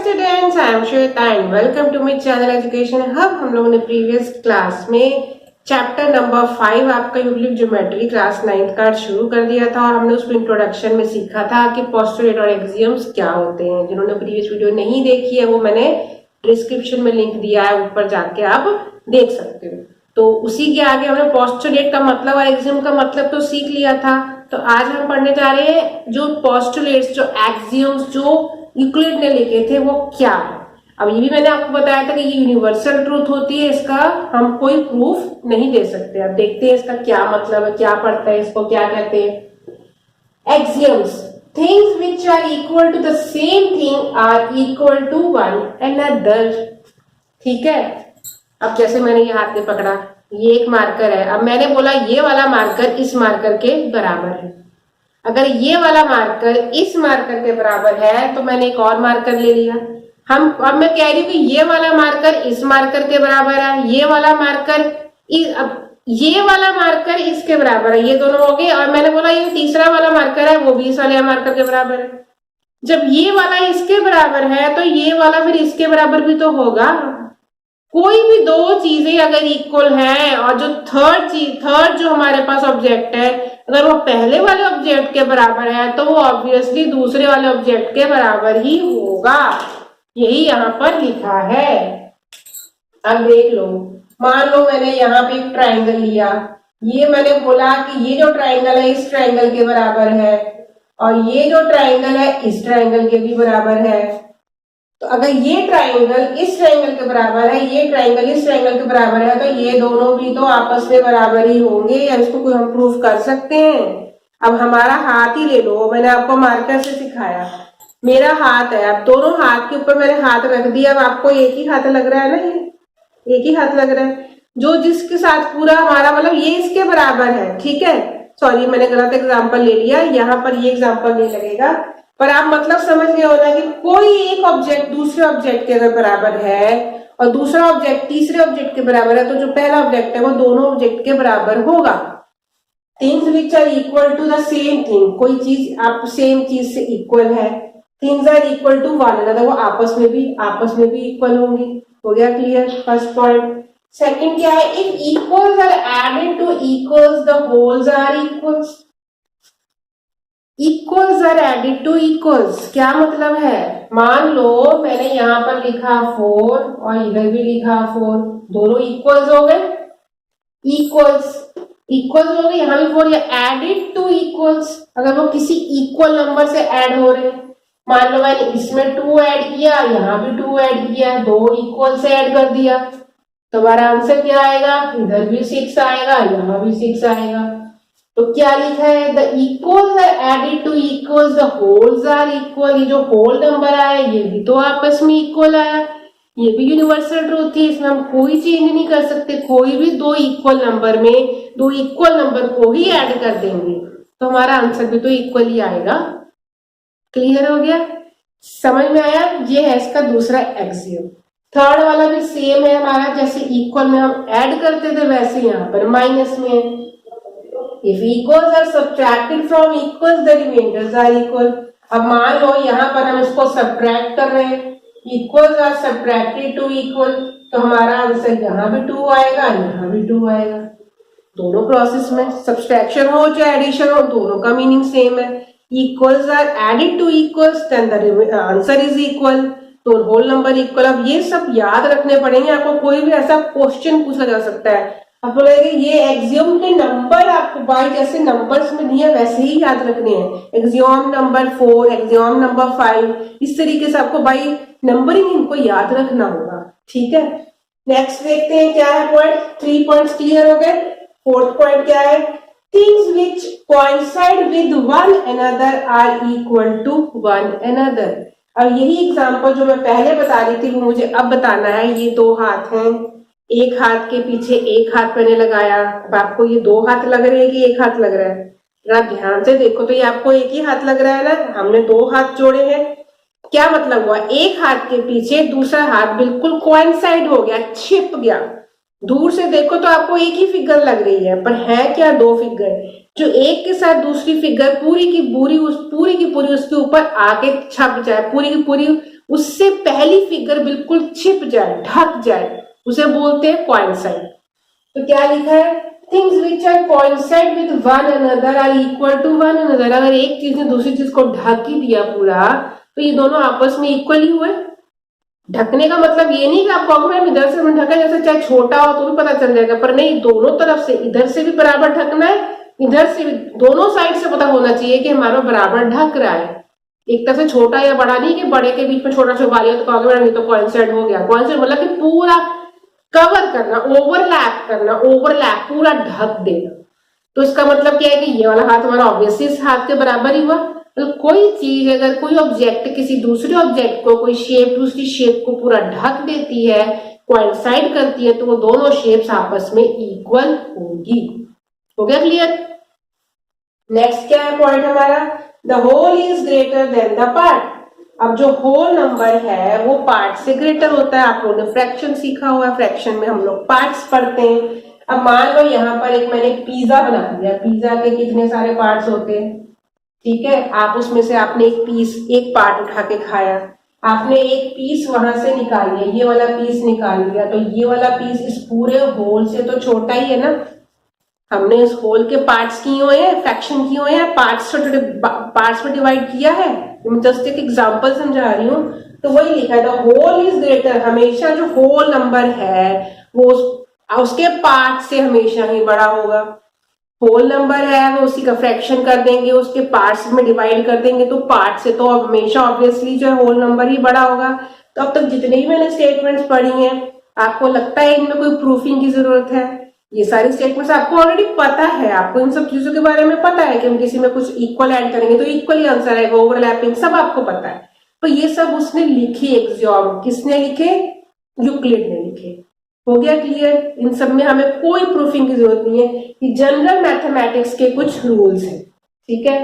Students, I am Shweta and welcome to my channel education hub. हम लोगों ने previous class में चैप्टर नंबर 5 आपका यूक्लिड ज्योमेट्री क्लास 9th का शुरू कर दिया था और हमने उसमें इंट्रोडक्शन में सीखा था कि पोस्टुलेट और एक्सियम्स क्या होते हैं। जिन्होंने प्रीवियस वीडियो नहीं देखी है वो मैंने डिस्क्रिप्शन में लिंक दिया है, ऊपर जाके आप देख सकते हो। तो उसी के आगे हमने पोस्टुलेट का मतलब और एक्सियम का मतलब तो सीख लिया था। तो आज हम पढ़ने जा रहे हैं जो पोस्टुलेट्स, जो एक्सियम्स जो यूक्लिड ने लिखे थे वो क्या है। अब ये भी मैंने आपको बताया था कि ये यूनिवर्सल ट्रूथ होती है, इसका हम कोई प्रूफ नहीं दे सकते। अब देखते हैं इसका क्या मतलब है, क्या पढ़ता है, इसको क्या कहते हैं। Axioms, things which are equal to the same thing are equal to one another. ठीक है, अब जैसे मैंने ये हाथ में पकड़ा, ये एक मार्कर है। अब मैंने बोला ये वाला मार्कर इस मार्कर के बराबर है। अगर ये वाला मार्कर इस मार्कर के बराबर है तो मैंने एक और मार्कर ले लिया। अब मैं कह रही हूँ कि ये वाला मार्कर इस मार्कर के बराबर है, ये वाला मार्कर ये वाला मार्कर इसके बराबर है, ये दोनों हो गए। और मैंने बोला ये तीसरा वाला मार्कर है वो भी इस वाले मार्कर के बराबर है। जब ये वाला इसके बराबर है तो ये वाला फिर इसके बराबर भी तो होगा। कोई भी दो चीजें अगर इक्वल हैं और जो थर्ड जो हमारे पास ऑब्जेक्ट है अगर वो पहले वाले ऑब्जेक्ट के बराबर है तो वो ऑब्वियसली दूसरे वाले ऑब्जेक्ट के बराबर ही होगा। यही यहाँ पर लिखा है। अब देख लो, मान लो मैंने यहाँ पे एक ट्राइंगल लिया, ये मैंने बोला कि ये जो ट्राइंगल है इस ट्राइंगल के बराबर है और ये जो ट्राइंगल है इस ट्राइंगल के भी बराबर है। तो अगर ये ट्राइंगल इस ट्राइंगल के बराबर है, ये ट्राइंगल इस ट्राइंगल के बराबर है, तो ये दोनों भी तो आपस में बराबर ही होंगे, या इसको कोई हम प्रूफ कर सकते हैं। अब हमारा हाथ ही ले लो, मैंने आपको मार्कर से सिखाया, मेरा हाथ है। अब दोनों हाथ के ऊपर मैंने हाथ रख दिया। अब आपको एक ही हाथ लग रहा है ना, ये एक ही हाथ लग रहा है। जो जिसके साथ पूरा हमारा मतलब ये इसके बराबर है, ठीक है। सॉरी, मैंने गलत एग्जाम्पल ले लिया, यहाँ पर ये एग्जाम्पल नहीं लगेगा, पर आप मतलब समझ गए हो ना कि कोई एक ऑब्जेक्ट दूसरे ऑब्जेक्ट के अगर बराबर है और दूसरा ऑब्जेक्ट तीसरे ऑब्जेक्ट के बराबर है तो जो पहला ऑब्जेक्ट है वो दोनों ऑब्जेक्ट के बराबर होगा। Things which are equal to the same thing, कोई चीज आप सेम चीज से इक्वल है। Things are equal to one another, वो आपस में भी इक्वल होंगी। हो गया क्लियर, फर्स्ट पॉइंट। सेकंड क्या है, if equals are added to equals the wholes are equals. Equals are added to equals क्या मतलब है, मान लो मैंने यहाँ पर लिखा 4 और इधर भी लिखा 4, दोनों इक्वल्स हो गए। इक्वल्स हो गए, यहाँ भी 4, या एडेड टू इक्वल्स, अगर वो किसी इक्वल नंबर से ऐड हो रहे हैं। मान लो मैंने इसमें 2 ऐड किया, यहाँ भी 2 ऐड किया, दो इक्वल से ऐड कर दिया, तो हमारा आंसर क्या आएगा, इधर भी 6 आएगा, यहाँ भी 6 आएगा। तो क्या लिखा है, the equals are added to equals the wholes are equal. ये जो होल नंबर आया ये भी तो आपस में इक्वल आया, ये भी यूनिवर्सल ट्रूथ थी, इसमें हम कोई चेंज नहीं कर सकते। कोई भी दो इक्वल नंबर में दो इक्वल नंबर को ही ऐड कर देंगे तो हमारा आंसर भी तो इक्वल ही आएगा। क्लियर हो गया, समझ में आया। ये है इसका दूसरा एक्सियम। थर्ड वाला भी सेम है हमारा, जैसे इक्वल में हम ऐड करते थे वैसे यहाँ पर माइनस में। If equals are subtracted from equals, the remainders are equal. अब मान लो यहाँ पर हम इसको सब्ट्रैक्ट कर रहे हैं, equals are subtracted to equal, तो हमारा आंसर यहाँ भी 2 आएगा, यहाँ भी 2 आएगा। दोनों प्रोसेस में सब्सट्रैक्शन हो चाहे एडिशन हो, दोनों का मीनिंग सेम है। Equals are added to equals, then the answer is equal, तो होल नंबर इक्वल। अब ये सब याद रखने पड़ेंगे आपको, कोई भी ऐसा क्वेश्चन पूछा जा सकता है। आप बोलेंगे ये एक्सियम के नंबर आपको बाई जैसे नंबर्स में दिए वैसे ही याद रखने हैं। एक्सियम नंबर 4, एक्सियम नंबर 5, इस तरीके से आपको बाई नंबरिंग इनको याद रखना होगा, ठीक है। नेक्स्ट देखते हैं क्या है पॉइंट। 3 पॉइंट्स क्लियर हो गए। फोर्थ पॉइंट क्या है, things which coincide with one another are equal to one another. अब यही एग्जांपल जो मैं पहले बता रही थी वो मुझे अब बताना है। ये 2 हाथ हैं, एक हाथ के पीछे एक हाथ मैंने लगाया। अब आपको ये 2 हाथ लग रहे हैं कि एक हाथ लग रहा है, अगर आप ध्यान से देखो तो ये आपको एक ही हाथ लग रहा है ना। हमने 2 हाथ जोड़े हैं, क्या मतलब हुआ, एक हाथ के पीछे दूसरा हाथ बिल्कुल कोइंसाइड हो गया, छिप गया। दूर से देखो तो आपको एक ही फिगर लग रही है, पर है क्या 2 फिगर। जो एक के साथ दूसरी फिगर पूरी की पूरी उसके ऊपर आके छप जाए, पूरी की पूरी उससे पहली फिगर बिल्कुल छिप जाए, ढक जाए, उसे बोलते हैं कोइंसाइड। तो क्या लिखा है, things which are coincide with one another are equal to one another. अगर एक चीज ने दूसरी चीज को ढक ही दिया पूरा, तो ये दोनों आपस में इक्वल ही हुए। ढकने का मतलब ये नहीं कि आप कहोगे मैम इधर से ढका, जैसे चाहे छोटा हो तो भी पता चल जाएगा, पर नहीं, दोनों तरफ से, इधर से भी बराबर ढकना है, इधर से भी, दोनों साइड से पता होना चाहिए कि हमारा बराबर ढक रहा है। एक तरफ से छोटा या बड़ा नहीं कि बड़े के बीच में छोटा छुपा लिया तो कहोगे मैडम ये तो कोइंसाइड हो गया। कोइंसाइड मतलब कि पूरा कवर करना, ओवरलैप करना, ओवरलैप पूरा ढक देना। तो इसका मतलब क्या है कि ये वाला हाथ हमारा ऑब्वियसली इस हाथ के बराबर ही हुआ। तो कोई चीज, अगर कोई ऑब्जेक्ट किसी दूसरे ऑब्जेक्ट को, कोई शेप दूसरी शेप को पूरा ढक देती है, कोइंसाइड करती है, तो वो दोनों शेप्स आपस में इक्वल होगी। हो गया क्लियर? नेक्स्ट क्या है पॉइंट हमारा, the whole is greater than the part. अब जो होल नंबर है वो पार्ट से ग्रेटर होता है। आप लोगों ने फ्रैक्शन सीखा हुआ है, फ्रैक्शन में हम लोग पार्ट्स पढ़ते हैं। अब मान लो यहाँ पर एक मैंने पिज्जा बना दिया, पिज्जा के कितने सारे पार्ट्स होते हैं, ठीक है, आप उसमें से आपने एक पीस, एक पार्ट उठा के खाया, आपने एक पीस वहां से निकाल लिया, ये वाला पीस निकाल लिया, तो ये वाला पीस इस पूरे होल से तो छोटा ही है ना। हमने इस होल के पार्ट्स किए हुए हैं, फ्रैक्शन किए हुए हैं, पार्ट्स छोटे पार्ट्स में डिवाइड किया है। मैं जस्ट एक एग्जांपल समझा रही हूँ। तो वही लिखा है, द होल इज ग्रेटर, हमेशा जो होल नंबर है वो उसके पार्ट से हमेशा ही बड़ा होगा। होल नंबर है वो उसी का फ्रैक्शन कर देंगे, उसके पार्ट्स में डिवाइड कर देंगे, तो पार्ट से तो हमेशा ऑब्वियसली जो होल नंबर ही बड़ा होगा। तो अब तक जितने भी मैंने स्टेटमेंट्स पढ़ी हैं, आपको लगता है इनमें कोई प्रूफिंग की जरूरत है? ये सारी स्टेटमेंट्स आपको ऑलरेडी पता है, आपको इन सब चीजों के बारे में पता है कि हम किसी में कुछ इक्वल ऐड करेंगे तो इक्वल ही आंसर आएगा, ओवरलैपिंग सब आपको पता है। तो ये सब उसने लिखे एक्सियोम, किसने लिखे? यूक्लिड ने लिखे। हो गया क्लियर? इन सब में हमें कोई प्रूफिंग की जरूरत नहीं है, ये जनरल मैथमेटिक्स के कुछ रूल्स हैं, ठीक है।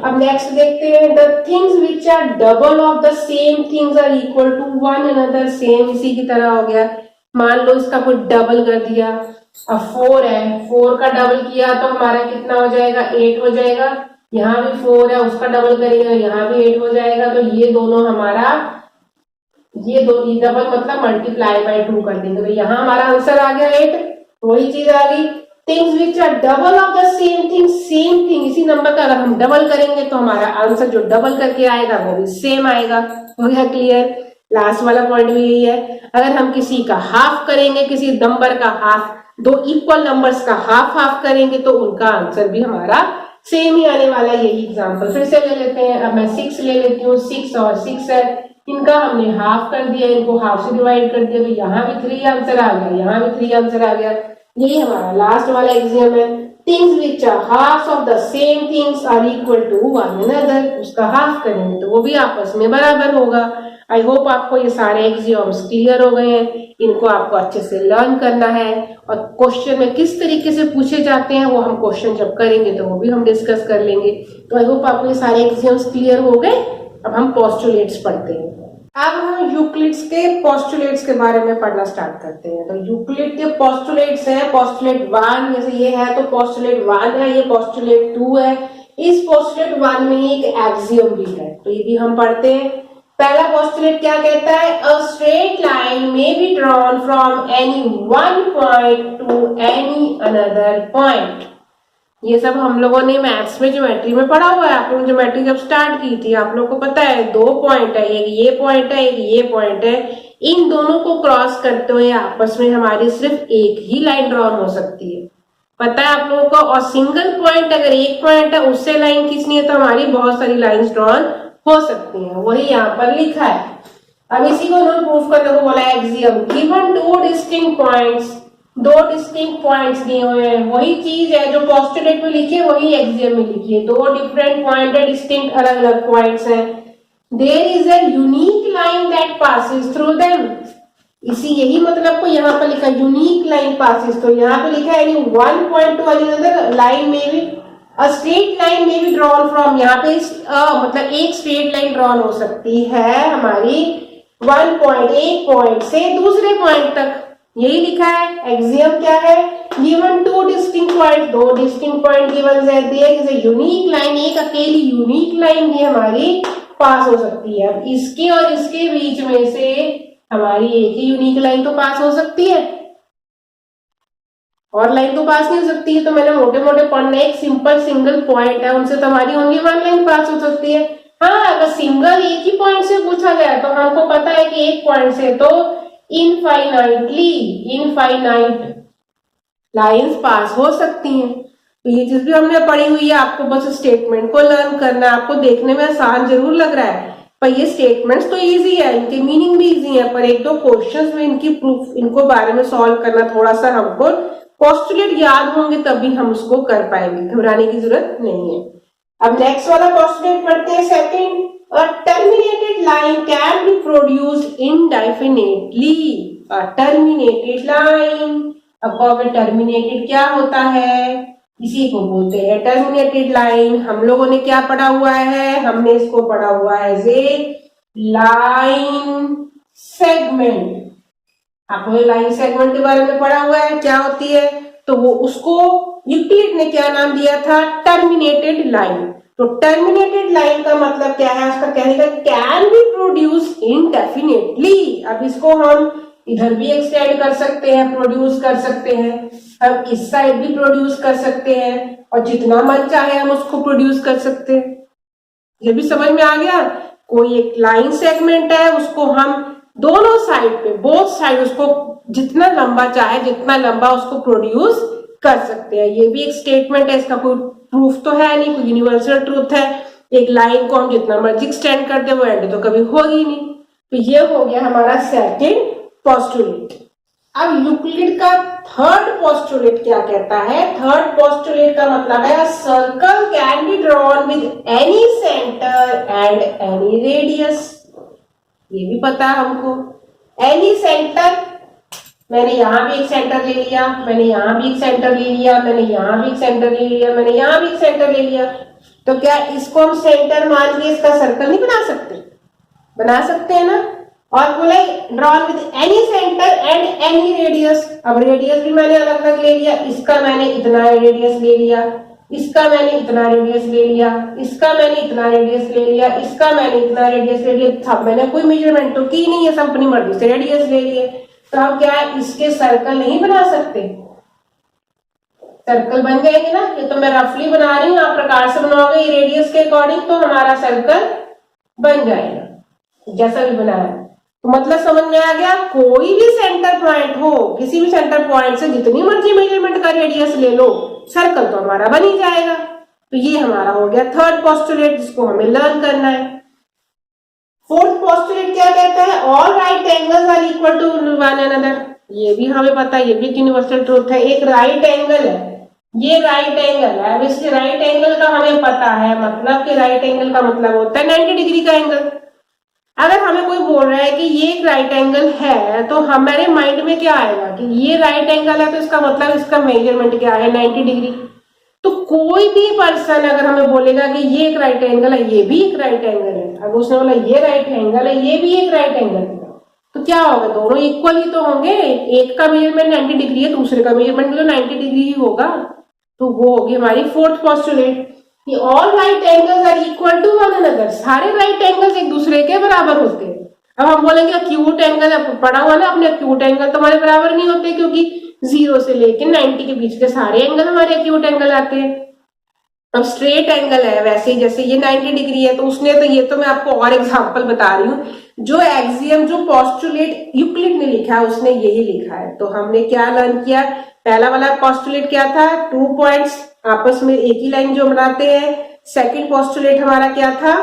अब नेक्स्ट देखते हैं, the things which are double of the same things are equal to one another same. इसी की तरह हो गया, मान लो इसका कोई डबल कर दिया, अब 4 है, 4 का डबल किया तो हमारा कितना हो जाएगा? 8 हो जाएगा। यहाँ भी 4 है, उसका डबल करेंगे यहाँ भी 8 हो जाएगा। तो ये दोनों हमारा, ये दो डबल मतलब मल्टीप्लाई बाय 2 कर देंगे, तो यहाँ हमारा आंसर आ गया 8। वही चीज आ गई, things which are double of the same thing, same thing, इसी नंबर का अगर हम डबल करेंगे तो हमारा आंसर जो डबल करके आएगा वो भी सेम आएगा। हो गया क्लियर? लास्ट वाला पॉइंट भी यही है, अगर हम किसी का हाफ करेंगे, किसी नंबर का हाफ, दो इक्वल नंबर्स का हाफ हाफ करेंगे तो उनका आंसर भी हमारा सेम ही आने वाला है। यही एग्जांपल फिर से ले लेते हैं। अब मैं 6 ले लेती हूँ, 6 और 6 है, इनका हमने हाफ कर दिया, इनको हाफ से डिवाइड कर दिया, तो यहाँ भी 3 आंसर आ गया, यहाँ भी 3 आंसर आ गया। यही हमारा लास्ट वाला एग्जाम है, things which are half of the same things are equal to one another. उसका हाफ करेंगे तो वो भी आपस में बराबर होगा। आई होप आपको ये सारे एग्जाम्स क्लियर हो गए हैं, इनको आपको अच्छे से लर्न करना है, और क्वेश्चन में किस तरीके से पूछे जाते हैं वो हम क्वेश्चन जब करेंगे तो वो भी हम डिस्कस कर लेंगे। तो आई होप आपको ये सारे एग्जाम्स क्लियर हो गए। अब हम पोस्टुलेट्स पढ़ते हैं। अब हम यूक्लिड्स के पोस्टुलेट्स के बारे में पढ़ना स्टार्ट करते हैं। तो यूक्लिड के पोस्टुलेट्स हैं, पोस्टुलेट 1 जैसे ये है तो पोस्टुलेट 1 है, ये पोस्टुलेट 2 है। इस पोस्टुलेट 1 में एक एक्सियम भी है, तो ये भी हम पढ़ते हैं। पहला पोस्टुलेट क्या कहता है? अ straight line may be drawn from any one point two any another point. ये सब हम लोगों ने मैथ्स में ज्योमेट्री में पढ़ा हुआ है। आप लोगों ने ज्योमेट्री जब स्टार्ट की थी आप लोगों को पता है 2 पॉइंट है, एक ये पॉइंट है, एक ये पॉइंट है। इन दोनों को क्रॉस करते हुए आपस में हमारी सिर्फ एक ही लाइन ड्रॉन हो सकती है, पता है आप लोगों को। और सिंगल पॉइंट, अगर एक पॉइंट है उससे लाइन खींचनी है तो हमारी बहुत सारी लाइंस ड्रॉन हो सकती हैं, वही यहाँ पर लिखा है। अब इसी को उन्होंने प्रूफ करने को बोला axiom, given 2 distinct points, 2 distinct points दिए हुए हैं। वही चीज है जो पोस्टुलेट में लिखी है वही एक्सियम में लिखी है, 2 डिफरेंट पॉइंट है, डिस्टिंक्ट अलग अलग पॉइंट्स हैं। There is a unique line that passes through them. इसी यही मतलब को यहाँ पर लिखा यूनिक लाइन पासिस, तो यहाँ पे लिखा है any one point two another line में भी अ स्ट्रेट लाइन में भी ड्रॉन फ्रॉम। यहाँ पे मतलब एक स्ट्रेट लाइन ड्रॉन हो सकती है हमारी वन पॉइंट, एक पॉइंट से दूसरे पॉइंट तक, यही लिखा है। एक्सियम क्या है? Given 2 distinct point, 2 distinct point given है, there is a unique line, एक अकेली यूनिक लाइन भी हमारी पास हो सकती है। अब इसके और इसके बीच में से हमारी एक ही यूनिक लाइन तो पास हो सकती है, और लाइन तो पास नहीं हो सकती है। तो मैंने मोटे मोटे पढ़ना, एक सिंपल सिंगल पॉइंट है, उनसे तो हमारी ओनली वन लाइन पास हो सकती है। हाँ, अगर सिंगल एक ही पॉइंट से पूछा गया तो हमको पता है कि एक पॉइंट से तो इनफाइनाइट लाइंस पास हो सकती हैं। तो ये चीज भी हमने पढ़ी हुई है, आपको बस स्टेटमेंट को लर्न करना है। आपको देखने में आसान जरूर लग रहा है, पर ये स्टेटमेंट्स तो इजी है, इनके मीनिंग भी इजी है, पर एक दो क्वेश्चंस में इनकी प्रूफ, इनको बारे में सॉल्व करना थोड़ा सा हमको पोस्टुलेट याद होंगे तभी हम उसको कर पाएंगे, घबराने की जरूरत नहीं है। अब नेक्स्ट वाला पोस्टुलेट पढ़ते हैं, second. A terminated line can be produced indefinitely. A terminated line, अब टर्मिनेटेड क्या होता है, इसी को बोलते हैं टर्मिनेटेड लाइन। हम लोगों ने क्या पढ़ा हुआ है, हमने इसको पढ़ा हुआ है एज ए लाइन सेगमेंट। आपने लाइन सेगमेंट के बारे में पढ़ा हुआ है, क्या होती है, तो वो उसको यूक्लिड ने क्या नाम दिया था, टर्मिनेटेड लाइन। तो टर्मिनेटेड लाइन का मतलब क्या है, उसका कहने का कैन बी प्रोड्यूस इनडेफिनेटली। अब इसको हम इधर भी एक्सटेंड कर सकते हैं, प्रोड्यूस कर सकते हैं, हम इस साइड भी प्रोड्यूस कर सकते हैं, और जितना मन चाहे हम उसको प्रोड्यूस कर सकते हैं। ये भी समझ में आ गया। कोई एक लाइन सेगमेंट है, उसको हम दोनों साइड पे, बोथ साइड, उसको जितना लंबा चाहे जितना लंबा उसको प्रोड्यूस कर सकते हैं। ये भी एक स्टेटमेंट है, इसका कोई प्रूफ तो है नहीं, कोई यूनिवर्सल ट्रूथ है। एक लाइन को हम जितना मर्जी एक्सटेंड कर दे वो एंड तो कभी होगी नहीं। तो ये हो गया हमारा सेकंड पोस्टुलेट। अब यूक्लिड का थर्ड पोस्टुलेट क्या कहता है, थर्ड पोस्टुलेट का मतलब है circle can be drawn with any centre and any radius. ये भी पता है हमको, एनी सेंटर, मैंने यहां भी एक सेंटर ले लिया, मैंने यहां भी एक सेंटर ले लिया, मैंने यहां भी एक सेंटर ले लिया, मैंने यहां भी एक सेंटर ले लिया, तो क्या इसको हम सेंटर मान के इसका सर्कल नहीं बना सकते, बना सकते हैं ना। और बोले drawn with any centre and any radius. अब रेडियस भी मैंने अलग अलग ले लिया, इसका मैंने इतना रेडियस ले लिया, इसका मैंने इतना रेडियस ले लिया, इसका मैंने इतना रेडियस ले लिया, इसका मैंने इतना रेडियस ले लिया। सब मैंने कोई मेजरमेंट तो की नहीं है, सब अपनी मर्जी से रेडियस ले लिए। तो हम क्या है, इसके सर्कल नहीं बना सकते, सर्कल बन जाएंगे ना। ये तो मैं रफली बना रही हूँ, आप प्रकार से बनाओगे ये रेडियस के अकॉर्डिंग, तो हमारा सर्कल बन जाएगा जैसा भी बनाया। तो मतलब समझ में आ गया, कोई भी सेंटर पॉइंट हो, किसी भी सेंटर पॉइंट से जितनी मर्जी मेजरमेंट का रेडियस ले लो, सर्कल तो हमारा बन ही जाएगा। तो ये हमारा हो गया थर्ड पोस्टुलेट, जिसको हमें लर्न करना है। फोर्थ पोस्टुलेट क्या कहता है, all right angles are equal to one another. ये भी हमें पता है, ये भी यूनिवर्सल ट्रूथ है। एक राइट एंगल है, ये राइट एंगल है। अब इसके राइट एंगल का हमें पता है, मतलब कि राइट एंगल का मतलब होता है 90 डिग्री का एंगल। अगर हमें कोई बोल रहा है कि ये एक राइट एंगल है, तो हमारे माइंड में क्या आएगा कि ये राइट एंगल है, तो इसका मतलब इसका मेजरमेंट क्या है, 90 डिग्री। तो कोई भी पर्सन अगर हमें बोलेगा कि ये एक राइट एंगल है, ये भी एक राइट एंगल है, अगर उसने बोला ये राइट एंगल है, ये भी एक राइट एंगल है, तो क्या होगा, दोनों इक्वल ही तो होंगे। एक का मेजरमेंट 90 डिग्री है, दूसरे का मेजरमेंट तो 90 डिग्री ही होगा। तो वो होगी हमारी fourth postulate, all right angles are equal to one another. सारे राइट एंगल्स एक दूसरे के बराबर होते हैं। अब हम बोलेंगे अक्यूट एंगल, पढ़ा हुआ ना अपने, अक्यूट एंगल तो हमारे बराबर नहीं होते, क्योंकि 0 से लेके 90 के बीच के सारे एंगल हमारे अक्यूट एंगल आते हैं। अब स्ट्रेट एंगल है, वैसे जैसे ये 90 डिग्री है, तो उसने तो, ये तो मैं आपको और एग्जांपल बता रही हूँ, जो एक्सियम, जो पोस्टुलेट यूक्लिड ने लिखा है उसने यही लिखा है। तो हमने क्या लर्न किया, पहला वाला पोस्टुलेट क्या था, 2 पॉइंट्स आपस में एक ही लाइन जो बनाते हैं। सेकंड पोस्टुलेट हमारा क्या था,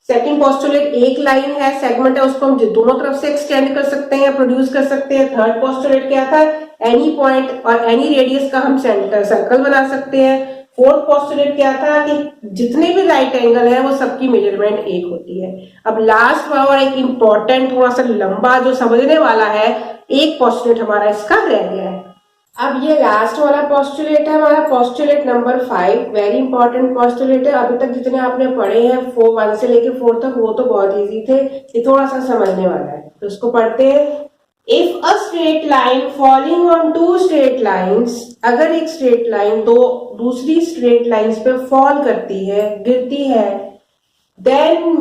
सेकंड पोस्टुलेट एक लाइन है, सेगमेंट है, उसको हम दोनों तरफ से एक्सटेंड कर सकते हैं, प्रोड्यूस कर सकते हैं। थर्ड पोस्टुलेट क्या था, एनी पॉइंट और एनी रेडियस का हम सेंटर सर्कल बना सकते हैं। फोर्थ पोस्टुलेट क्या था कि जितने भी राइट एंगल है वो सबकी मेजरमेंट एक होती है। अब लास्ट और एक इंपॉर्टेंट, थोड़ा सा लंबा जो समझने वाला है, एक पोस्टुलेट हमारा इसका रह गया है। अब ये लास्ट वाला पोस्टुलेट है हमारा, postulate number 5, very important postulate है। अभी तक जितने आपने पढ़े हैं 1 से लेके 4 तक, वो तो बहुत इजी थे, ये थोड़ा सा समझने वाला है, तो इसको पढ़ते हैं। If a straight line falling on 2 straight lines, अगर एक स्ट्रेट लाइन दो दूसरी स्ट्रेट लाइन्स पे फॉल करती है, गिरती है, line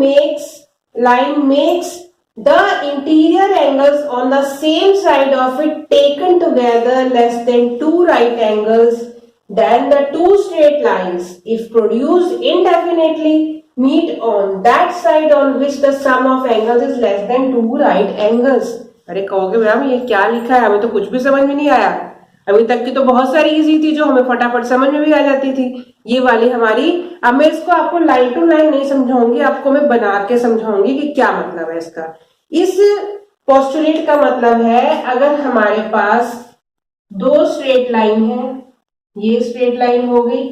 makes the interior angles on the same side of it taken together less than two right angles, then the two straight lines, if produced indefinitely, meet on that side on which the sum of angles is less than two right angles. अरे कहोगे ma'am ये क्या लिखा है, हमें तो कुछ भी समझ में नहीं आया। अभी तक की तो बहुत सारी इजी थी जो हमें फटाफट समझ में भी आ जाती थी, ये वाली हमारी। अब मैं इसको आपको लाइन टू लाइन नहीं समझाऊंगी, आपको मैं बना के समझाऊंगी कि क्या मतलब है इसका। इस पोस्टुलेट का मतलब है अगर हमारे पास दो स्ट्रेट लाइन है, ये स्ट्रेट लाइन हो गई,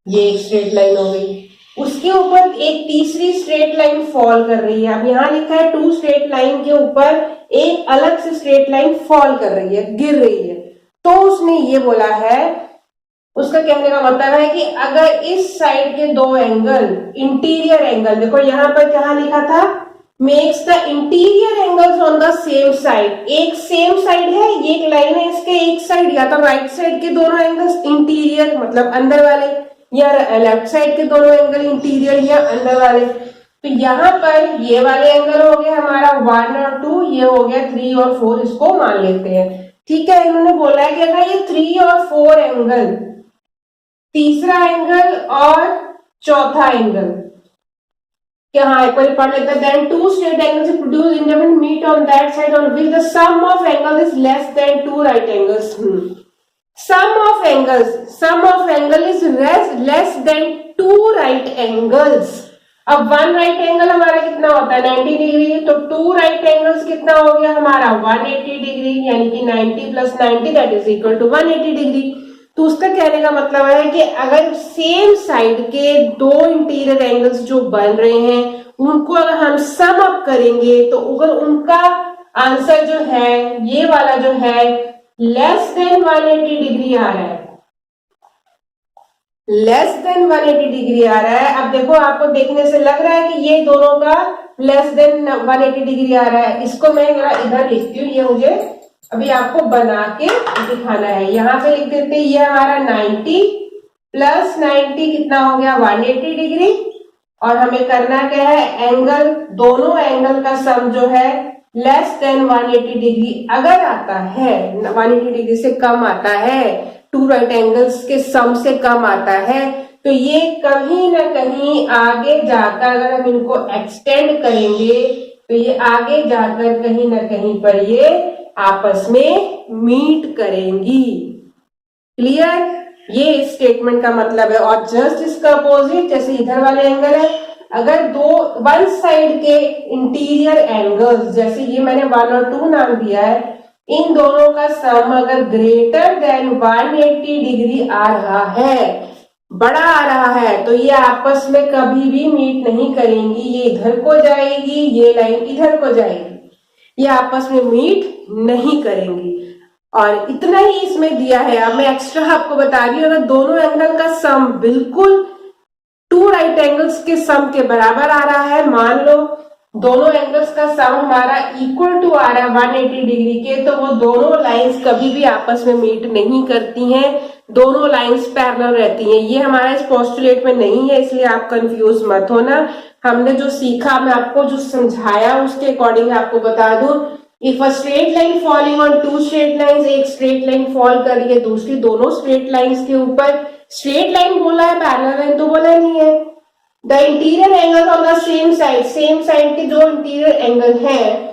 ये एक स्ट्रेट लाइन हो गई, उसके ऊपर एक तीसरी स्ट्रेट लाइन फॉल कर रही है। अब यहां लिखा है टू स्ट्रेट लाइन के ऊपर एक अलग से स्ट्रेट लाइन फॉल कर रही है, गिर रही है। तो उसने ये बोला है, उसका कहने का मतलब है कि अगर इस साइड के दो एंगल, इंटीरियर एंगल, देखो यहां पर क्या लिखा था, makes the interior angles on the same side, एक सेम साइड है, ये एक लाइन है, इसके एक साइड या तो राइट साइड के दोनों एंगल्स इंटीरियर मतलब अंदर वाले, या लेफ्ट साइड के दोनों एंगल इंटीरियर या अंदर वाले। तो यहाँ पर ये वाले एंगल हो गया हमारा 1 और 2, ये हो गया 3 और 4, इसको मान लेते हैं। ठीक है, इन्होंने बोला है कि अगर ये 3 और 4 एंगल, तीसरा एंगल और चौथा एंगल, हाँ एक बार पढ़ लेते हैं, then two straight angles produce indefinite meet on that side on which the sum of angle is less than two right angles. Sum of angle is less than two right angles. अब one right angle हमारा कितना होता है 90 degree, तो to right angles कितना हो गया हमारा 180 डिग्री, यानी कि 90 plus 90 that is equal to 180 degree. तो उसका कहने का मतलब है कि अगर सेम साइड के दो इंटीरियर एंगल्स जो बन रहे हैं उनको अगर हम सम अप करेंगे तो अगर उनका आंसर जो है ये वाला जो है लेस देन 180 डिग्री आ रहा है, लेस देन 180 डिग्री आ रहा है। अब देखो आपको देखने से लग रहा है कि ये दोनों का लेस देन 180 डिग्री आ रहा है। इसको मैं इधर लिखती हूँ, ये मुझे अभी आपको बना के दिखाना है। यहाँ पे लिख देते हैं ये हमारा 90 प्लस 90 कितना हो गया 180 डिग्री, और हमें करना क्या है, एंगल, दोनों एंगल का सम जो है लेस देन 180 डिग्री अगर आता है, 180 डिग्री से कम आता है, टू राइट एंगल्स के सम से कम आता है, तो ये कहीं ना कहीं आगे जाकर अगर हम इनको एक्सटेंड करेंगे तो ये आगे जाकर कहीं ना कहीं पर ये आपस में मीट करेंगी। क्लियर, ये इस स्टेटमेंट का मतलब है। और जस्ट इसका अपोजिट, जैसे इधर वाले एंगल है, अगर दो वन साइड के इंटीरियर एंगल्स, जैसे ये मैंने 1 और 2 नाम दिया है, इन दोनों का सम अगर ग्रेटर देन 180 डिग्री आ रहा है, बड़ा आ रहा है, तो ये आपस में कभी भी मीट नहीं करेंगी। ये इधर को जाएगी, ये लाइन इधर को जाएगी, ये आपस में मीट नहीं करेंगी। और इतना ही इसमें दिया है। अब मैं एक्स्ट्रा आपको बता रही हूँ, अगर दोनों एंगल का सम बिल्कुल टू राइट एंगल्स के सम के बराबर आ रहा है, मान लो दोनों एंगल्स का सम हमारा इक्वल टू आ रहा है 180 डिग्री के, तो वो दोनों लाइंस कभी भी आपस में मीट नहीं करती हैं, दोनों लाइंस पैरेलल रहती हैं। ये हमारा इस पोस्टुलेट में नहीं है, इसलिए आप कंफ्यूज मत होना। हमने जो सीखा, मैं आपको जो समझाया उसके अकॉर्डिंग आपको बता दूं, if a straight line falling on two straight lines, एक स्ट्रेट लाइन फॉल कर रही है दूसरी दोनों स्ट्रेट लाइंस के ऊपर, स्ट्रेट लाइन बोला है पैरेलल लाइन तो बोला नहीं है। The interior angle on the same side के जो इंटीरियर एंगल है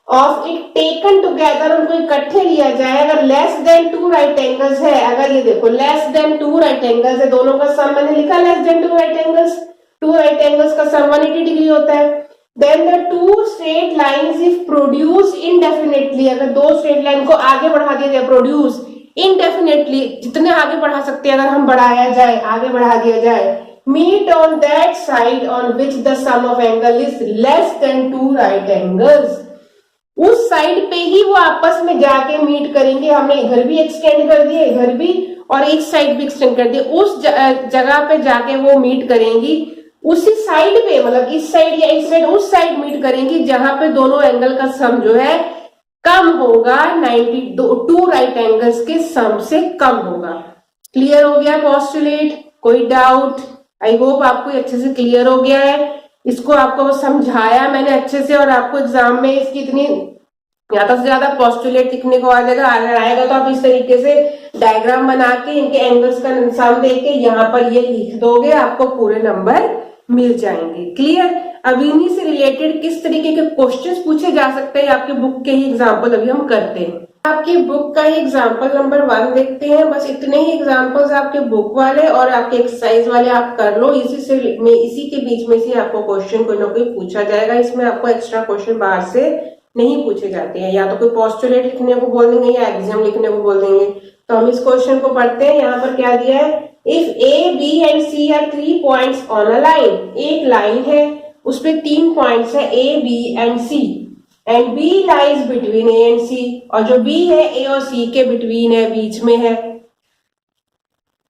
ऑफ इट टेकन टुगेदर, उनको इकट्ठे लिया जाए, अगर less than two right angles है, अगर ये देखो less than two right angles है, दोनों का सम मैंने लिखा less than two right angles, two right angles का सम 180 डिग्री होता है। Then the two straight lines if produce indefinitely, अगर दो स्ट्रेट लाइन को आगे बढ़ा दिया जाए, प्रोड्यूस इनडेफिनेटली, जितने आगे बढ़ा सकते हैं अगर हम बढ़ाया जाए, आगे बढ़ा दिया जाए, meet on that side on which the sum of angle is less than two right angles, उस साइड पे ही वो आपस में जाके मीट करेंगे। हमने इधर भी एक्सटेंड कर दिया, इधर भी, और एक साइड भी एक्सटेंड कर दिया, उस जगह पे जाके वो मीट करेंगी, उसी साइड पे, मतलब इस साइड या इस साइड, उस साइड मीट करेंगी जहां पे दोनों एंगल का सम जो है कम होगा, 92 राइट एंगल्स के सम से कम होगा। क्लियर हो गया पोस्टुलेट, कोई डाउट? आई होप आपको अच्छे से क्लियर हो गया है। इसको आपको समझाया मैंने अच्छे से, और आपको एग्जाम में इसकी इतनी ज्यादा से ज्यादा पोस्टुलेट लिखने को आ जाएगा। अगर आएगा तो आप इस तरीके से डायग्राम बना के इनके एंगल्स का निशान दे के यहाँ पर ये लिख दोगे, आपको पूरे नंबर मिल जाएंगे। क्लियर। अब इन्हीं से रिलेटेड किस तरीके के क्वेश्चंस पूछे जा सकते हैं आपके बुक के ही एग्जाम्पल अभी हम करते हैं। आपकी बुक का ही एग्जाम्पल नंबर 1 देखते हैं। बस इतने ही एग्जाम्पल्स आपके बुक वाले और आपके एक्सरसाइज वाले आप कर लो। इसी के बीच में से आपको क्वेश्चन कोई ना कोई पूछा जाएगा। इसमें आपको एक्स्ट्रा क्वेश्चन बाहर से नहीं पूछे जाते हैं। या तो कोई पोस्टुलेट लिखने को बोल देंगे या एग्जाम लिखने को बोल देंगे। तो हम इस क्वेश्चन को पढ़ते हैं। यहाँ पर क्या दिया है, if A B and C are 3 points on a line, एक लाइन है उस पे 3 पॉइंट्स है A B and C, and B lies between A and C, और जो बी है ए और सी के बिटवीन है, बीच में है।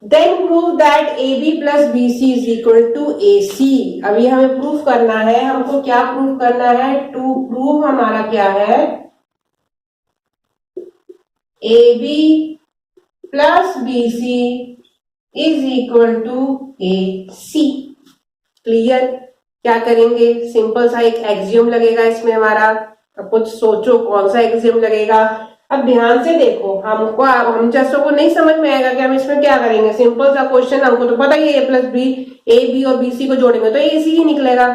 Then prove that A B plus B C is equal to A C. अभी हमें प्रूफ करना है, हमको क्या प्रूफ करना है, टू प्रूव हमारा क्या है, A B plus B C is equal to A C. Clear. क्या करेंगे, सिंपल सा एक एक्सियम लगेगा इसमें हमारा। अब कुछ सोचो कौन सा एक्सियम लगेगा। अब ध्यान से देखो, हम जैसों को नहीं समझ में आएगा कि हम इसमें क्या करेंगे। सिंपल सा क्वेश्चन, हमको तो पता ही है ए प्लस बी, ए बी और बी सी को जोड़ेंगे तो ए सी ही निकलेगा।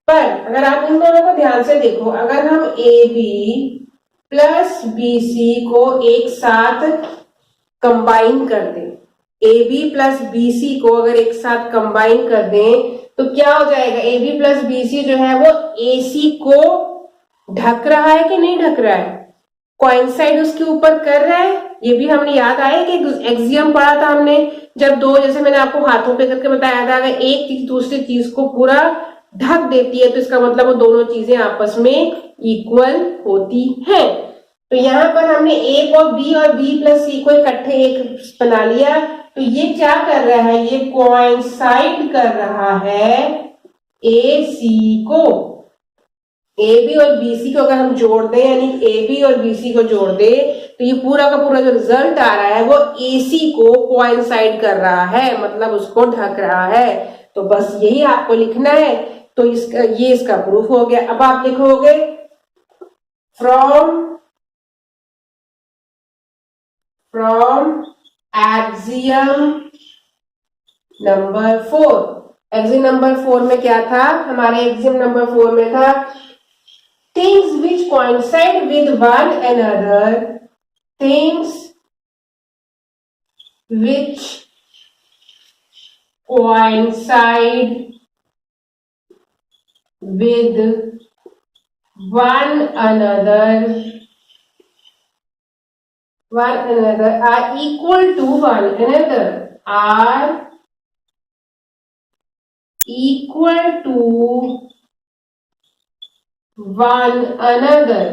पर अगर आप इन दोनों को ध्यान से देखो, अगर हम A B plus B C को एक साथ कंबाइन कर दें, A B plus B C को अगर एक साथ कंबाइन कर दें तो क्या हो जाएगा, A B plus B C जो है वो ए सी को ढक रहा है कि नहीं ढक रहा है, कोइंसाइड उसके ऊपर कर रहा है। ये भी हमने याद आया कि एक्सियम पढ़ा था हमने, जब दो, जैसे मैंने आपको हाथों पे करके बताया था, अगर एक चीज दूसरी चीज को पूरा ढक देती है तो इसका मतलब वो दोनों चीजें आपस में इक्वल होती हैं। तो यहाँ पर हमने ए और बी प्लस सी को इकट्ठे एक बना लिया। तो ये क्या कर रहा है, ये कोइंसाइड कर रहा है ए सी को। ए बी और बी सी को अगर हम जोड़ दें, यानी ए बी और बी सी को जोड़ दें, तो ये पूरा का पूरा जो रिजल्ट आ रहा है वो ए सी को कोइंसाइड कर रहा है, मतलब उसको ढक रहा है। तो बस यही आपको लिखना है। तो ये इसका प्रूफ हो गया। अब आप लिखोगे from axiom number 4। Axiom number 4 में क्या था, हमारे एक्सियम नंबर 4 में था things which coincide with one another, things which coincide with one another are equal to one another, are equal to one another।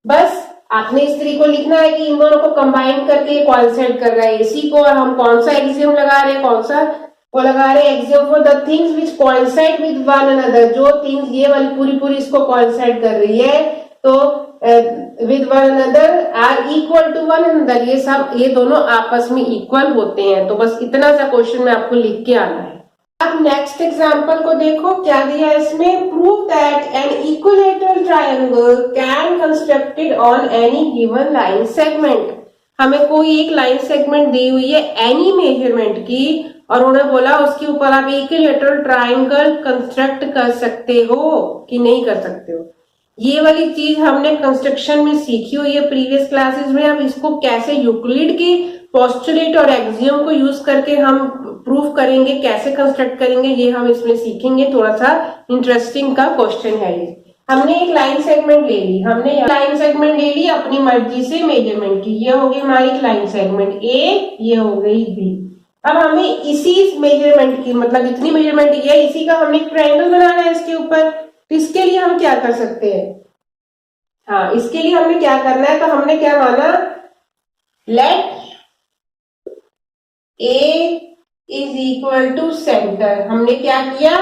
बस आपने इस तरीके को लिखना है कि इन दोनों को कंबाइन करके कोइंसाइड कर रहा है एसी को। और हम कौन सा एक्सियम लगा रहे हैं, कौन सा वो लगा रहे हैं, axiom for the things which coincide with one another. जो थिंग्स ये वाली पूरी इसको कोइंसाइड कर रही है, तो with one another are equal to one another, ये दोनों आपस में इक्वल होते हैं। तो बस इतना सा क्वेश्चन में आपको लिख के आना है। अब नेक्स्ट एग्जांपल को देखो, क्या दिया है इसमें, prove that an equilateral triangle can constructed on any given line segment. हमें कोई एक लाइन सेगमेंट दी हुई है एनी मेजरमेंट की, और उन्हें बोला उसके ऊपर आप इक्विलेटरल ट्रायंगल कंस्ट्रक्ट कर सकते हो कि नहीं कर सकते हो। ये वाली चीज हमने कंस्ट्रक्शन में सीखी हुई है प्रीवियस क्लासेस में। अब इसको कैसे यूक्लिड की पोस्टुलेट और एक्सियम को यूज करके हम प्रूफ करेंगे, कैसे कंस्ट्रक्ट करेंगे, ये हम इसमें सीखेंगे। थोड़ा सा इंटरेस्टिंग का क्वेश्चन है ये। हमने एक लाइन सेगमेंट ले ली, अपनी मर्जी से मेजरमेंट की। ये होगी हमारी लाइन सेगमेंट ए, ये हो गई बी। अब हमें इसी मेजरमेंट की, मतलब जितनी मेजरमेंट की है इसी का हमने एक ट्रायंगल बनाना है इसके ऊपर। तो इसके लिए हम क्या कर सकते हैं, हाँ इसके लिए हमें क्या करना है, तो हमने क्या माना, let A is equal to centre. हमने क्या किया,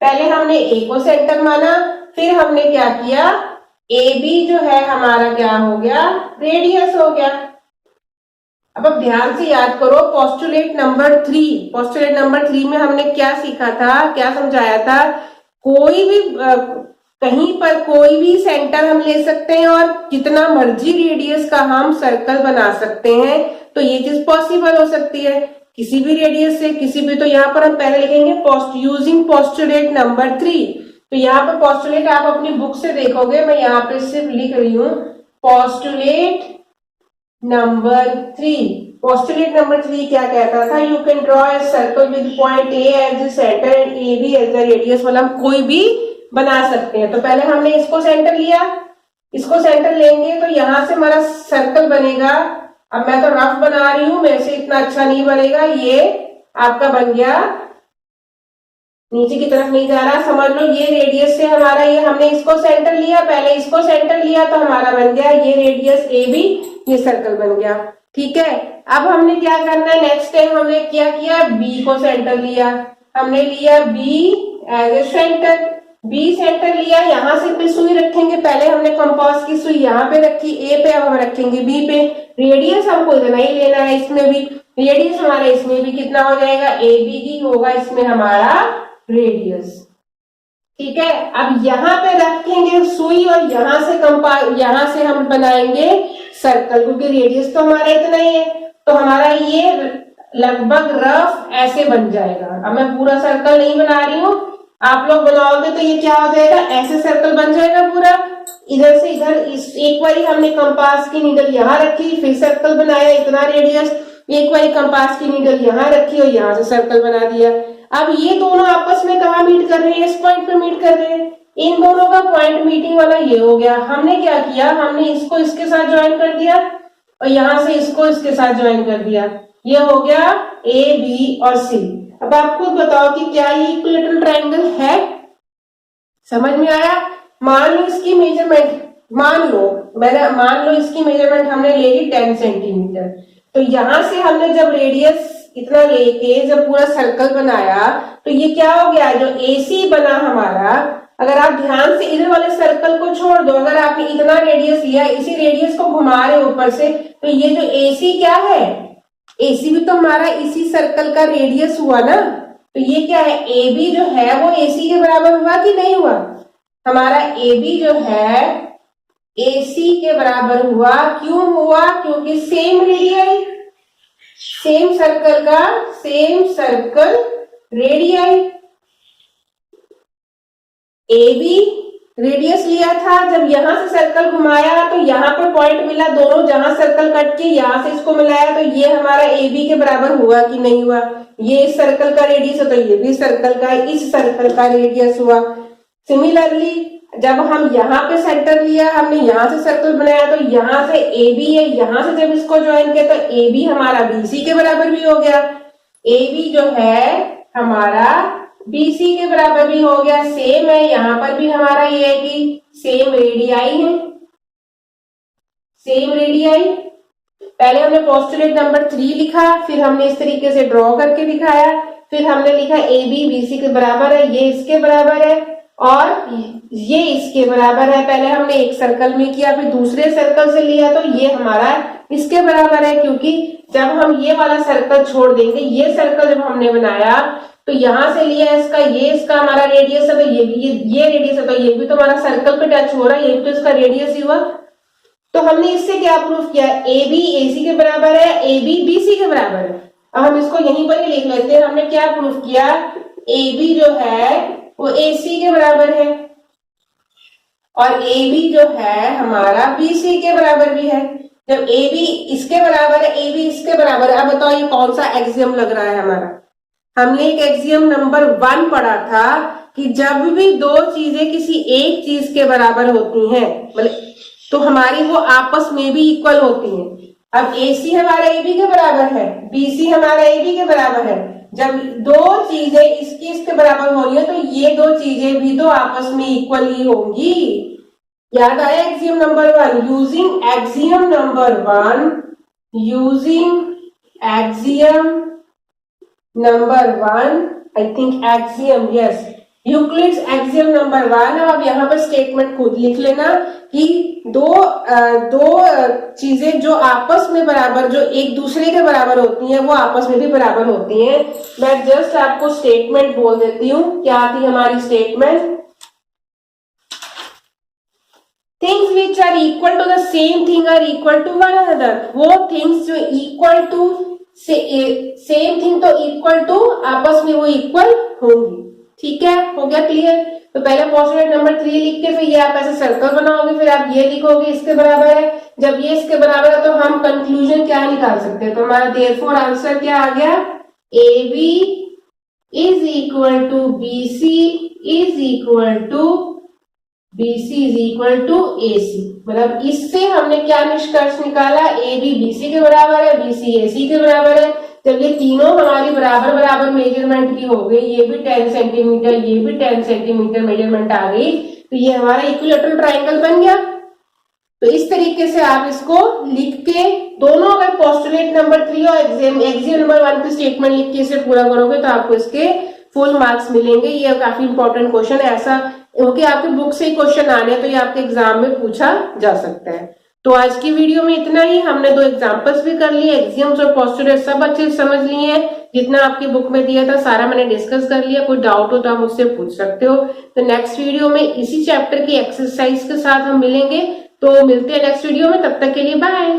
पहले हमने ए को सेंटर माना, फिर हमने क्या किया, ए बी जो है हमारा क्या हो गया, रेडियस हो गया। अब आप ध्यान से याद करो, पोस्टुलेट नंबर 3, पोस्टुलेट नंबर 3 में हमने क्या सीखा था, क्या समझाया था, कोई भी कहीं पर कोई भी सेंटर हम ले सकते हैं और जितना मर्जी रेडियस का हम सर्कल बना सकते हैं, तो ये चीज पॉसिबल हो सकती है किसी भी रेडियस से, किसी भी। तो यहाँ पर हम पहले लिखेंगे यूजिंग पोस्टुलेट नंबर 3। तो यहाँ पर पोस्टुलेट आप अपनी बुक से देखोगे, मैं यहाँ पे सिर्फ लिख रही हूँ पोस्टुलेट नंबर 3। पोस्टुलेट नंबर 3 क्या कहता था, you can draw a circle with point A as the centre and A B as the radius. वाला हम कोई भी बना सकते हैं। तो पहले हमने इसको सेंटर लिया, इसको सेंटर लेंगे तो यहां से हमारा सर्कल बनेगा। अब मैं तो रफ बना रही हूं, मेरे से इतना अच्छा नहीं बनेगा। ये आपका बन गया, नीचे की तरफ नहीं जा रहा, समझ लो ये रेडियस से हमारा, ये हमने इसको सेंटर लिया, पहले इसको सेंटर लिया तो हमारा बन गया ये रेडियस ए बी, ये सर्कल बन गया। ठीक है, अब हमने क्या करना है, नेक्स्ट टाइम हमने क्या किया, बी को सेंटर लिया, हमने लिया B as A centre, B centre लिया, यहां से पे सुई रखेंगे, पहले हमने कंपास की सुई यहाँ पे रखी ए पे, अब हम रखेंगे बी पे। रेडियस हमको इतना ही लेना है, इसमें भी रेडियस हमारा इसमें भी कितना हो जाएगा, ए बी ही होगा इसमें हमारा रेडियस। ठीक है, अब यहाँ पे रखेंगे सुई और यहाँ से यहाँ से हम बनाएंगे सर्कल, क्योंकि रेडियस तो हमारा इतना ही है, तो हमारा ये लगभग रफ ऐसे बन जाएगा। अब मैं पूरा सर्कल नहीं बना रही हूँ, आप लोग बनाओगे तो ये क्या हो जाएगा, ऐसे सर्कल बन जाएगा पूरा। इधर से इधर एक बारी हमने कंपास की नीडल यहाँ रखी, फिर सर्कल बनाया इतना रेडियस, एक बारी कंपास की नीडल यहाँ रखी और यहाँ से सर्कल बना दिया। अब ये दोनों आपस में कहाँ मीट कर रहे हैं, इस पॉइंट पे मीट कर रहे हैं, इन दोनों का पॉइंट मीटिंग वाला ये हो गया। हमने क्या किया, हमने इसको इसके साथ ज्वाइन कर दिया और यहाँ से इसको इसके साथ ज्वाइन कर दिया, ये हो गया ए बी और सी। अब आप खुद बताओ कि क्या ये इक्विलेटरल ट्रायंगल है, समझ में आया। मान लो इसकी मेजरमेंट, मान लो इसकी मेजरमेंट हमने ले ली 10 सेंटीमीटर, तो यहां से हमने जब रेडियस इतना लेके जब पूरा सर्कल बनाया तो ये क्या हो गया, जो AC बना हमारा, अगर आप ध्यान से इधर वाले सर्कल को छोड़ दो, अगर आपने इतना रेडियस लिया, इसी रेडियस को घुमा रहे ऊपर से, तो ये जो AC क्या है, AC भी तो हमारा इसी सर्कल का रेडियस हुआ ना। तो ये क्या है, AB जो है वो AC के बराबर हुआ कि नहीं हुआ, हमारा AB जो है AC के बराबर हुआ। क्यों हुआ, क्योंकि सेम रेडियस, सेम सर्कल का same circle radius, AB radius लिया था, जब यहां से सर्कल घुमाया तो यहाँ पर पॉइंट मिला, दोनों जहां सर्कल कट के यहां से इसको मिलाया, तो ये हमारा AB के बराबर हुआ कि नहीं हुआ। ये इस सर्कल का रेडियस है तो ये भी सर्कल का इस सर्कल का रेडियस हुआ। सिमिलरली जब हम यहाँ पे सेंटर लिया, हमने यहाँ से सर्कल बनाया, तो यहाँ से AB है, यहाँ से जब इसको ज्वाइन किया तो AB हमारा BC के बराबर भी हो गया, AB जो है हमारा BC के बराबर भी हो गया। सेम है, यहाँ पर भी हमारा ये है कि सेम रेडियाई है, सेम रेडियाई। पहले हमने पोस्टुलेट नंबर 3 लिखा, फिर हमने इस तरीके से ड्रॉ करके दिखाया, फिर हमने लिखा AB BC के बराबर है, ये इसके बराबर है और ये इसके बराबर है। पहले हमने एक सर्कल में किया, फिर दूसरे सर्कल से लिया, तो ये हमारा इसके बराबर है, क्योंकि जब हम ये वाला सर्कल छोड़ देंगे, ये सर्कल जब हमने बनाया तो यहां से लिया इसका, ये इसका हमारा रेडियस है, तो ये भी ये रेडियस है, तो ये भी तो हमारा सर्कल पे टच हो रहा है, ये भी तो इसका रेडियस ही हुआ। तो हमने इससे क्या प्रूफ किया, AB AC के बराबर है, AB BC के बराबर है। अब हम इसको यहीं पर ही लिख लेते हैं, हमने क्या प्रूफ किया, AB जो है वो AC के बराबर है और AB जो है हमारा BC के बराबर भी है। जब AB इसके बराबर है, AB इसके बराबर है, अब बताओ ये कौन सा एक्सियम लग रहा है हमारा। हमने एक एक्सियम नंबर 1 पढ़ा था कि जब भी दो चीजें किसी एक चीज के बराबर होती हैं, मतलब तो हमारी वो आपस में भी इक्वल होती हैं। अब AC हमारा AB के बराबर है, BC हमारा AB के बराबर है, जब दो चीजें इसके बराबर हो रही है तो ये दो चीजें भी तो आपस में इक्वल ही होंगी। याद आया axiom number 1, using axiom number 1, using axiom number 1, I think axiom, yes, Euclid's axiom number 1। अब यहाँ पर स्टेटमेंट खुद लिख लेना कि दो चीजें जो आपस में बराबर, जो एक दूसरे के बराबर होती हैं, वो आपस में भी बराबर होती हैं। मैं जस्ट आपको स्टेटमेंट बोल देती हूँ। क्या थी हमारी statement? Things which are equal to the same thing are equal to one another. वो थिंग्स जो इक्वल टू सेम थिंग तो इक्वल टू आपस में वो इक्वल होंगी। ठीक है, हो गया क्लियर? तो पहले पोस्टुलेट नंबर 3 लिख के फिर ये आप ऐसे सर्कल बनाओगे, फिर आप ये लिखोगे इसके बराबर है। जब ये इसके बराबर है तो हम कंक्लूजन क्या निकाल सकते हैं? तो हमारा देयरफॉर आंसर क्या आ गया? A B is equal to B C is equal to BC is equal to AC। मतलब इससे हमने क्या निष्कर्ष निकाला? AB BC के बराबर है, BC AC के बराबर है। जब ये तीनों हमारी बराबर बराबर मेजरमेंट की हो गई, ये भी 10 सेंटीमीटर, ये भी 10 सेंटीमीटर मेजरमेंट आ गई, तो ये हमारा इक्विलैटरल ट्रायंगल बन गया। तो इस तरीके से आप इसको लिख के दोनों, अगर पोस्टुलेट नंबर 3 और एक्सियम नंबर 1 की स्टेटमेंट लिख के इसे पूरा करोगे तो आपको इसके फुल मार्क्स मिलेंगे। ये काफी इंपॉर्टेंट क्वेश्चन है, ऐसा क्योंकि आपके बुक से ही क्वेश्चन आने हैं तो ये आपके एग्जाम में पूछा जा सकता है। तो आज की वीडियो में इतना ही। हमने 2 एग्जांपल्स भी कर लिए, एक्सियम्स और पोस्टुलेट सब अच्छे से समझ लिए हैं। जितना आपकी बुक में दिया था सारा मैंने डिस्कस कर लिया। कोई डाउट हो तो आप मुझसे पूछ सकते हो। तो नेक्स्ट वीडियो में इसी चैप्टर की एक्सरसाइज के साथ हम मिलेंगे। तो मिलते हैं नेक्स्ट वीडियो में, तब तक के लिए बाय।